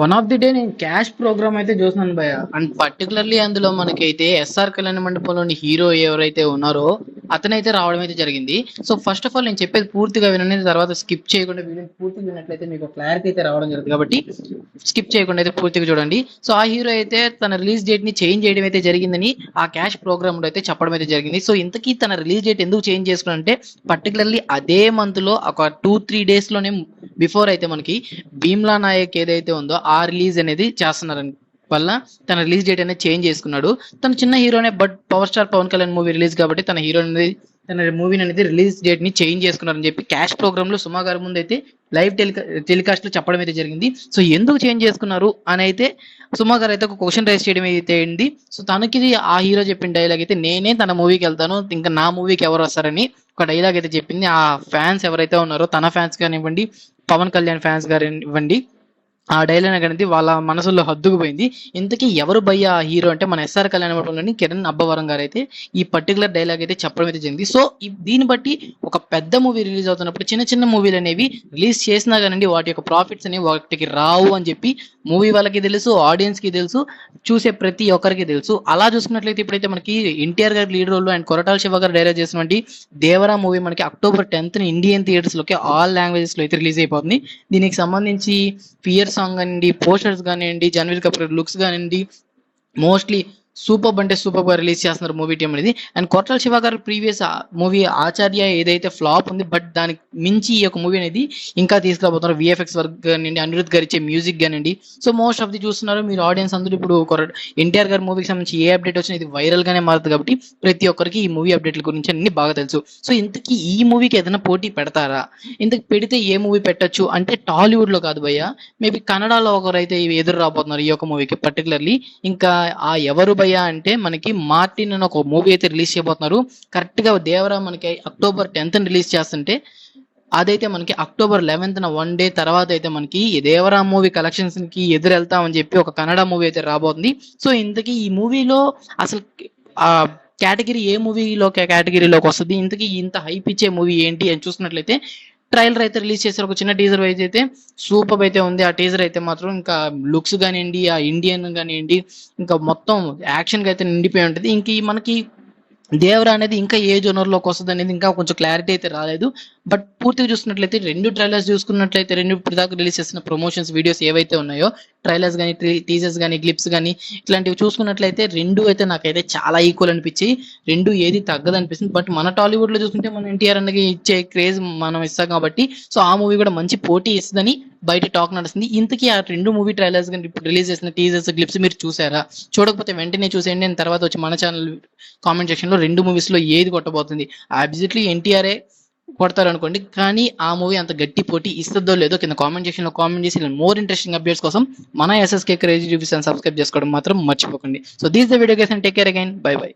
One of the day నేను cash programme అయితే చూస్తున్నాను భయ్య. అండ్ పర్టికులర్లీ అందులో మనకైతే ఎస్ఆర్ కళ్యాణ మండపంలోని హీరో ఎవరైతే ఉన్నారో అతనైతే రావడం అయితే జరిగింది. సో ఫస్ట్ ఆఫ్ ఆల్ నేను చెప్పేది పూర్తిగా వినండి, తర్వాత స్కిప్ చేయకుండా వీడియో పూర్తిగా విన్నట్లయితే మీకు క్లారిటీ అయితే రావడం జరుగుతుంది. కాబట్టి స్కిప్ చేయకుండా అయితే పూర్తిగా చూడండి. సో ఆ హీరో అయితే తన రిలీజ్ డేట్ ని చేంజ్ చేయడం అయితే జరిగిందని ఆ క్యాష్ ప్రోగ్రామ్ లో అయితే చెప్పడం అయితే జరిగింది. సో ఇంతకీ తన రిలీజ్ డేట్ ఎందుకు చేంజ్ చేసుకున్నారంటే పర్టికులర్లీ అదే మంత్ లో ఒక 2-3 డేస్ లోనే బిఫోర్ అయితే మనకి భీమ్లా నాయక్ ఏదైతే ఉందో ఆ రిలీజ్ అనేది చేస్తున్నారని వల్ల తన రిలీజ్ డేట్ అనేది చేంజ్ చేసుకున్నాడు. తను చిన్న హీరోనే, but power star Pawan Kalyan movie release కాబట్టి తన హీరో అనేది తన మూవీని అనేది రిలీజ్ డేట్ ని చేంజ్ చేసుకున్నారని చెప్పి క్యాష్ ప్రోగ్రామ్ లో సుమా గారి ముందు అయితే లైవ్ టెలికాస్ట్ లో చెప్పడం అయితే జరిగింది. సో ఎందుకు చేంజ్ చేసుకున్నారు అని అయితే సుమా గారు అయితే ఒక క్వశ్చన్ రైజ్ చేయడం అయితే అయింది. సో తనకి ఆ హీరో చెప్పిన డైలాగ్ అయితే నేనే తన మూవీకి వెళ్తాను, ఇంకా నా మూవీకి ఎవరు వస్తారని ఒక డైలాగ్ అయితే చెప్పింది. ఆ ఫ్యాన్స్ ఎవరైతే ఉన్నారో తన ఫ్యాన్స్ కానివ్వండి, పవన్ కళ్యాణ్ ఫ్యాన్స్ గారు ఇవ్వండి, ఆ డైలాగ్ అనేది వాళ్ళ మనసులో హద్దుకుపోయింది. ఇంతకీ ఎవరు భయ్య ఆ హీరో అంటే మన ఎస్ఆర్ కళ్యాణ మండపంలోని కిరణ్ అబ్బవరం గారు అయితే ఈ పర్టికులర్ డైలాగ్ అయితే చెప్పడం అయితే జరిగింది. సో దీన్ని బట్టి ఒక పెద్ద మూవీ రిలీజ్ అవుతున్నప్పుడు చిన్న చిన్న మూవీలు అనేవి రిలీజ్ చేసినా కానండి వాటి యొక్క ప్రాఫిట్స్ అనేవి వాటికి రావు అని చెప్పి మూవీ వాళ్ళకి తెలుసు, ఆడియన్స్ కి తెలుసు, చూసే ప్రతి ఒక్కరికి తెలుసు. అలా చూసుకున్నట్లయితే ఇప్పుడైతే మనకి ఎన్టీఆర్ గారి lead role and Koratala Siva గారు డైరెక్ట్ చేసినటువంటి దేవరా మూవీ మనకి October 10th ఇండియన్ థియేటర్స్ లోకి ఆల్ లాంగ్వేజెస్ లో అయితే రిలీజ్ అయిపోతుంది. దీనికి సంబంధించి ఫియర్ సాంగ్ కానివ్వండి, పోస్టర్స్ కానివ్వండి, జన్వీర్ కపూర్ లుక్స్ కానివ్వండి, మోస్ట్లీ సూపర్ అంటే సూపర్ గా రిలీజ్ చేస్తున్నారు మూవీ టీం అనేది. అండ్ కొరటాల శివ గారు ప్రీవియస్ మూవీ ఆచార్య ఏదైతే ఫ్లాప్ ఉంది, బట్ దానికి మించి ఈ యొక్క మూవీ అనేది ఇంకా తీసుకురాబోతున్నారు. విఎఫ్ఎక్స్ వర్క్ కానివ్వండి, అనిరుద్ గారు ఇచ్చే మ్యూజిక్ కానివ్వండి. సో మోస్ట్ ఆఫ్ ది చూస్తున్నారు మీరు ఆడియన్స్ అందరూ ఇప్పుడు ఎన్టీఆర్ గారి మూవీకి సంబంధించి ఏ అప్డేట్ వచ్చినా ఇది వైరల్ గానే మారుతుంది. కాబట్టి ప్రతి ఒక్కరికి ఈ మూవీ అప్డేట్ల గురించి అన్ని బాగా తెలుసు. సో ఇంతకీ ఈ మూవీకి ఏదైనా పోటీ పెడతారా? ఇంతకు పెడితే ఏ మూవీ పెట్టచ్చు అంటే టాలీవుడ్ లో కాదు భయ్య, మేబీ కన్నడలో ఒకరైతే ఎదురు రాబోతున్నారు ఈ యొక్క మూవీకి పర్టికులర్లీ. ఇంకా ఆ ఎవరు భయ్య అంటే మనకి మార్టిన్ అని ఒక మూవీ అయితే రిలీజ్ చేయబోతున్నారు. కరెక్ట్ గా దేవరా మనకి October 10th రిలీజ్ చేస్తుంటే అదైతే మనకి October 11th 1 డే తర్వాత అయితే మనకి దేవరా మూవీ కలెక్షన్స్ కి ఎదురు వెళ్తామని చెప్పి ఒక కన్నడ మూవీ అయితే రాబోతుంది. సో ఇంతకీ ఈ మూవీలో అసలు ఆ కేటగిరీ ఏ మూవీలో కేటగిరీలోకి వస్తుంది, ఇంతకీ ఇంత హైప్ ఇచ్చే మూవీ ఏంటి అని చూసుకున్నట్లయితే ట్రైలర్ అయితే రిలీజ్ చేశారు. ఒక చిన్న టీజర్ వైజ్ అయితే సూపర్ అయితే ఉంది. ఆ టీజర్ అయితే మాత్రం ఇంకా లుక్స్ కానివ్వండి, ఆ ఇండియన్ కానివ్వండి, ఇంకా మొత్తం యాక్షన్ గా అయితే నిండిపోయి ఉంటుంది. ఇంక మనకి దేవరా అనేది ఇంకా ఏ జోనర్ లోకి వస్తుంది అనేది ఇంకా కొంచెం క్లారిటీ అయితే రాలేదు. బట్ పూర్తిగా చూసుకున్నట్లయితే రెండు ట్రైలర్స్ చూసుకున్నట్లయితే రెండు ఇప్పటిదాకా రిలీజ్ చేసిన ప్రమోషన్స్ వీడియోస్ ఏవైతే ఉన్నాయో, ట్రైలర్స్ కానీ, టీజర్స్ కానీ, క్లిప్స్ కానీ, ఇట్లాంటివి చూసుకున్నట్లయితే రెండు అయితే నాకైతే చాలా ఈక్వల్ అనిపించి, రెండు ఏది తగ్గదు అనిపిస్తుంది. బట్ మన టాలీవుడ్ లో చూసుకుంటే మనం ఎన్టీఆర్ అన్నకి ఇచ్చే క్రేజ్ మనం ఇస్తాం కాబట్టి సో ఆ మూవీ కూడా మంచి పోటీ ఇస్తుందని బయట టాక్ నడుస్తుంది. ఇంతకీ ఆ రెండు మూవీ ట్రైలర్స్ కానీ ఇప్పుడు రిలీజ్ చేసిన టీజర్స్, క్లిప్స్ మీరు చూసారా? చూడకపోతే వెంటనే చూసేయండి. నేను తర్వాత వచ్చి మన ఛానల్ కామెంట్ సెక్షన్ లో రెండు మూవీస్ లో ఏది కొట్టబోతుంది, అబ్సల్యూట్లీ ఎన్టీఆర్ఏ కొడతారు అనుకోండి, కానీ ఆ మూవీ అంత గట్టి పోటీ ఇస్తుందో లేదో కింద కామెంట్ సెక్షన్ లో కామెంట్ చేసి మోర్ ఇంట్రెస్టింగ్ అప్డేట్స్ కోసం మన ఎస్ఎస్కే క్రేజీ రివ్యూస్ అని సబ్స్క్రైబ్ చేసుకోవడం మాత్రం మర్చిపోకండి. So this the video guys and take care again, by by.